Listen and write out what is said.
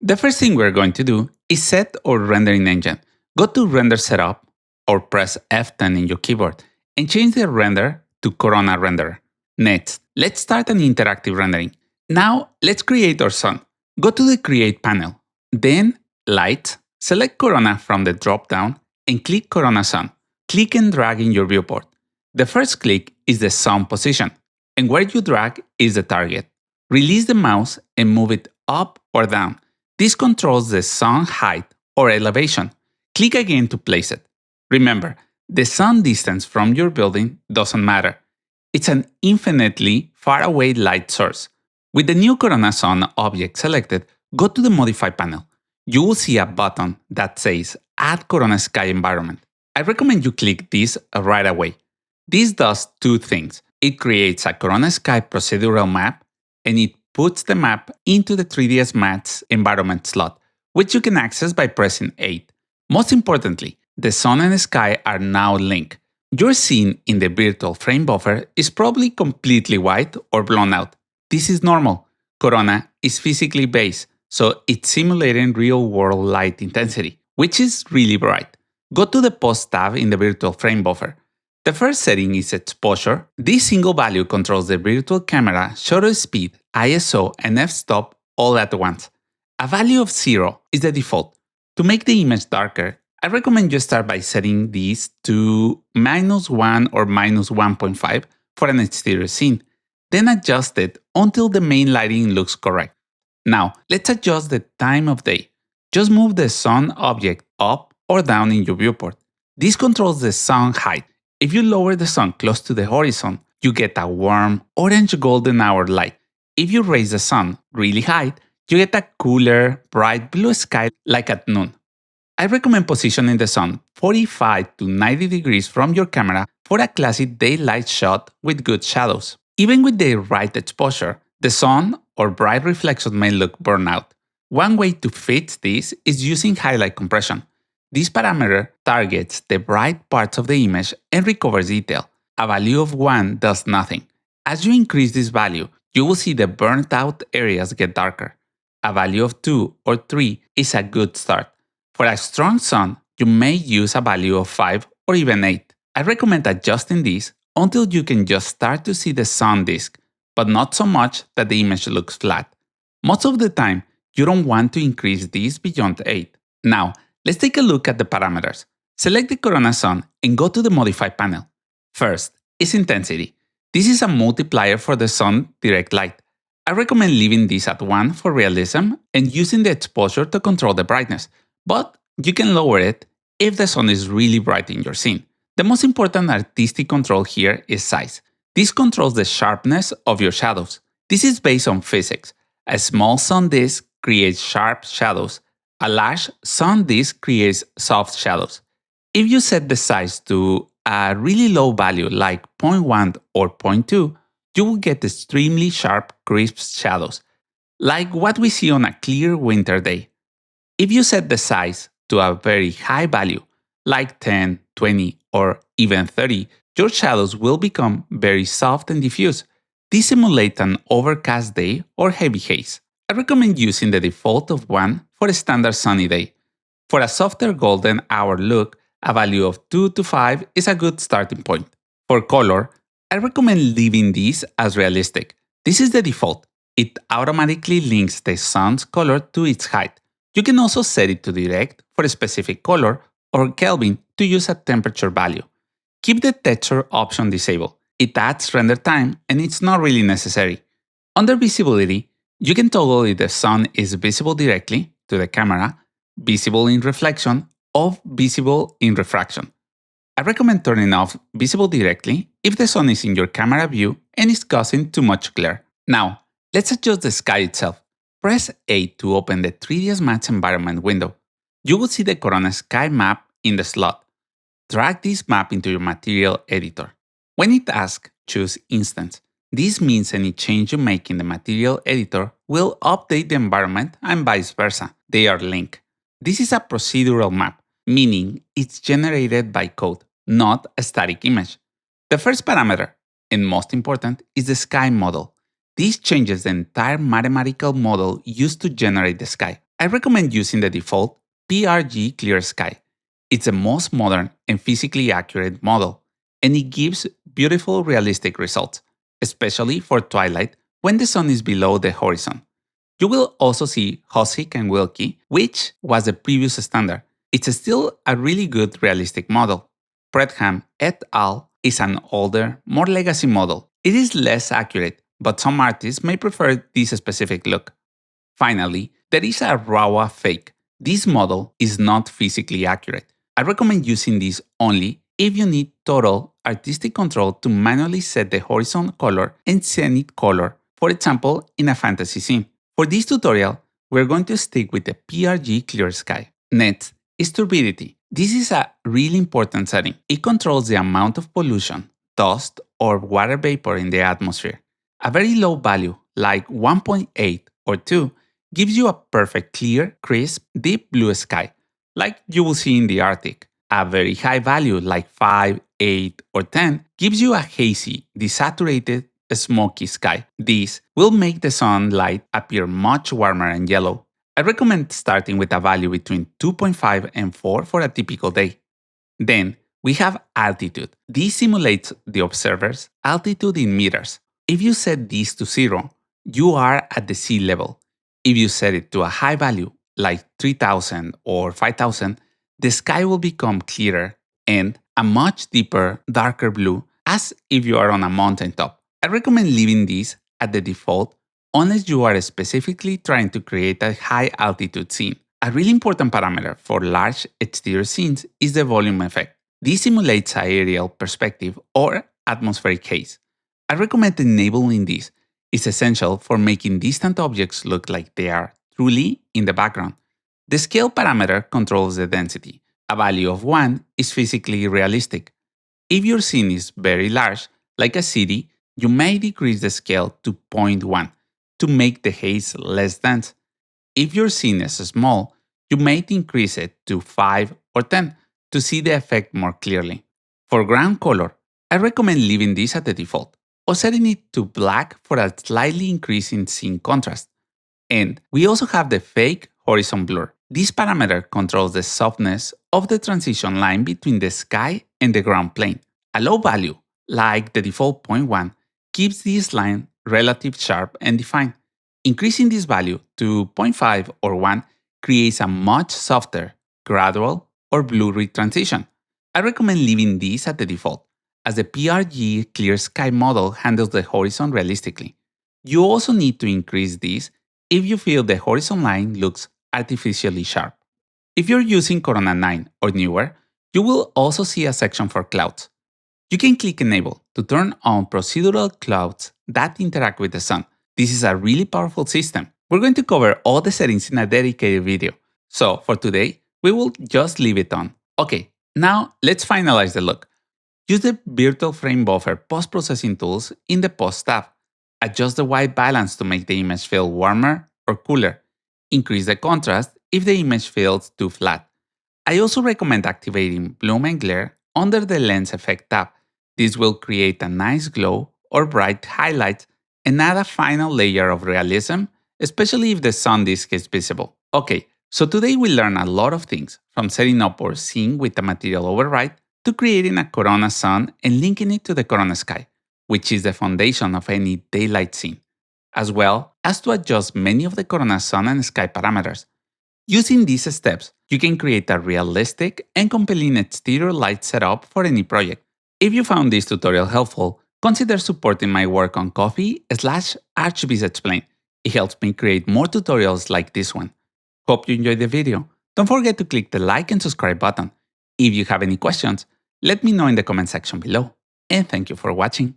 The first thing we're going to do is set our rendering engine. Go to Render Setup or press F10 in your keyboard and change the render to Corona Renderer. Next, let's start an interactive rendering. Now, let's create our sun. Go to the Create panel, then Light, select Corona from the drop-down and click Corona Sun. Click and drag in your viewport. The first click is the sun position, and where you drag is the target. Release the mouse and move it up or down. This controls the sun height or elevation. Click again to place it. Remember, the sun distance from your building doesn't matter. It's an infinitely far away light source. With the new Corona Sun object selected, go to the Modify panel. You will see a button that says Add Corona Sky Environment. I recommend you click this right away. This does two things. It creates a Corona Sky procedural map, and it puts the map into the 3ds Max environment slot, which you can access by pressing 8. Most importantly, the sun and the sky are now linked. Your scene in the virtual frame buffer is probably completely white or blown out. This is normal. Corona is physically based, so it's simulating real-world light intensity, which is really bright. Go to the Post tab in the virtual frame buffer. The first setting is exposure. This single value controls the virtual camera shutter speed, ISO, and f-stop all at once. A value of 0 is the default. To make the image darker, I recommend you start by setting these to -1 or -1.5 for an exterior scene, then adjust it until the main lighting looks correct. Now, let's adjust the time of day. Just move the sun object up or down in your viewport. This controls the sun height. If you lower the sun close to the horizon, you get a warm orange golden hour light. If you raise the sun really high, you get a cooler, bright blue sky like at noon. I recommend positioning the sun 45 to 90 degrees from your camera for a classic daylight shot with good shadows. Even with the right exposure, the sun or bright reflection may look burned out. One way to fix this is using highlight compression. This parameter targets the bright parts of the image and recovers detail. A value of 1 does nothing. As you increase this value, you will see the burnt out areas get darker. A value of 2 or 3 is a good start. For a strong sun, you may use a value of 5 or even 8. I recommend adjusting this until you can just start to see the sun disk, but not so much that the image looks flat. Most of the time, you don't want to increase this beyond 8. Now, let's take a look at the parameters. Select the Corona Sun and go to the Modify panel. First is intensity. This is a multiplier for the sun direct light. I recommend leaving this at 1 for realism and using the exposure to control the brightness, but you can lower it if the sun is really bright in your scene. The most important artistic control here is size. This controls the sharpness of your shadows. This is based on physics. A small sun disk creates sharp shadows. A large sun disk creates soft shadows. If you set the size to a really low value like 0.1 or 0.2, you will get extremely sharp, crisp shadows, like what we see on a clear winter day. If you set the size to a very high value, like 10, 20, or even 30, your shadows will become very soft and diffuse. This simulates an overcast day or heavy haze. I recommend using the default of 1 for a standard sunny day. For a softer golden hour look, a value of 2 to 5 is a good starting point. For color, I recommend leaving this as realistic. This is the default. It automatically links the sun's color to its height. You can also set it to direct for a specific color or Kelvin to use a temperature value. Keep the texture option disabled. It adds render time and it's not really necessary. Under visibility, you can toggle if the sun is visible directly to the camera, visible in reflection, or visible in refraction. I recommend turning off visible directly if the sun is in your camera view and is causing too much glare. Now, let's adjust the sky itself. Press 8 to open the 3ds Max environment window. You will see the Corona Sky map in the slot. Drag this map into your material editor. When it asks, choose Instance. This means any change you make in the material editor will update the environment and vice versa. They are linked. This is a procedural map, meaning it's generated by code, not a static image. The first parameter, and most important, is the sky model. This changes the entire mathematical model used to generate the sky. I recommend using the default PRG Clear Sky. It's the most modern and physically accurate model, and it gives beautiful realistic results, especially for twilight when the sun is below the horizon. You will also see Hosick and Wilkie, which was the previous standard. It's still a really good realistic model. Predham et al. Is an older, more legacy model. It is less accurate, but some artists may prefer this specific look. Finally, there is a RAWA fake. This model is not physically accurate. I recommend using this only if you need total artistic control to manually set the horizon color and zenith color, for example, in a fantasy scene. For this tutorial, we're going to stick with the PRG Clear Sky. Next is turbidity. This is a really important setting. It controls the amount of pollution, dust, or water vapor in the atmosphere. A very low value, like 1.8 or 2, gives you a perfect clear, crisp, deep blue sky, like you will see in the Arctic. A very high value, like 5, 8, or 10, gives you a hazy, desaturated, smoky sky. This will make the sunlight appear much warmer and yellow. I recommend starting with a value between 2.5 and 4 for a typical day. Then, we have altitude. This simulates the observer's altitude in meters. If you set this to 0, you are at the sea level. If you set it to a high value, like 3000 or 5000, the sky will become clearer and a much deeper, darker blue, as if you are on a mountaintop. I recommend leaving this at the default unless you are specifically trying to create a high altitude scene. A really important parameter for large exterior scenes is the volume effect. This simulates an aerial perspective or atmospheric haze. I recommend enabling this. It's essential for making distant objects look like they are truly in the background. The scale parameter controls the density. A value of 1 is physically realistic. If your scene is very large, like a city, you may decrease the scale to 0.1 to make the haze less dense. If your scene is small, you may increase it to 5 or 10 to see the effect more clearly. For ground color, I recommend leaving this at the default or setting it to black for a slightly increase in scene contrast. And we also have the fake horizon blur. This parameter controls the softness of the transition line between the sky and the ground plane. A low value, like the default 0.1, keeps this line relatively sharp and defined. Increasing this value to 0.5 or 1 creates a much softer, gradual, or blurry transition. I recommend leaving this at the default, as the PRG Clear Sky model handles the horizon realistically. You also need to increase this if you feel the horizon line looks artificially sharp. If you're using Corona 9 or newer, you will also see a section for clouds. You can click Enable to turn on procedural clouds that interact with the sun. This is a really powerful system. We're going to cover all the settings in a dedicated video. So for today, we will just leave it on. Okay, now let's finalize the look. Use the Virtual Frame Buffer post-processing tools in the Post tab. Adjust the white balance to make the image feel warmer or cooler. Increase the contrast if the image feels too flat. I also recommend activating Bloom and Glare under the Lens Effect tab. This will create a nice glow or bright highlights and add a final layer of realism, especially if the sun disk is visible. Okay, so today we learned a lot of things, from setting up our scene with a material override to creating a Corona sun and linking it to the Corona sky, which is the foundation of any daylight scene, as well as to adjust many of the Corona sun and sky parameters. Using these steps, you can create a realistic and compelling exterior light setup for any project. If you found this tutorial helpful, consider supporting my work on Ko-fi/Archviz Explain. It helps me create more tutorials like this one. Hope you enjoyed the video. Don't forget to click the like and subscribe button. If you have any questions, let me know in the comment section below. And thank you for watching.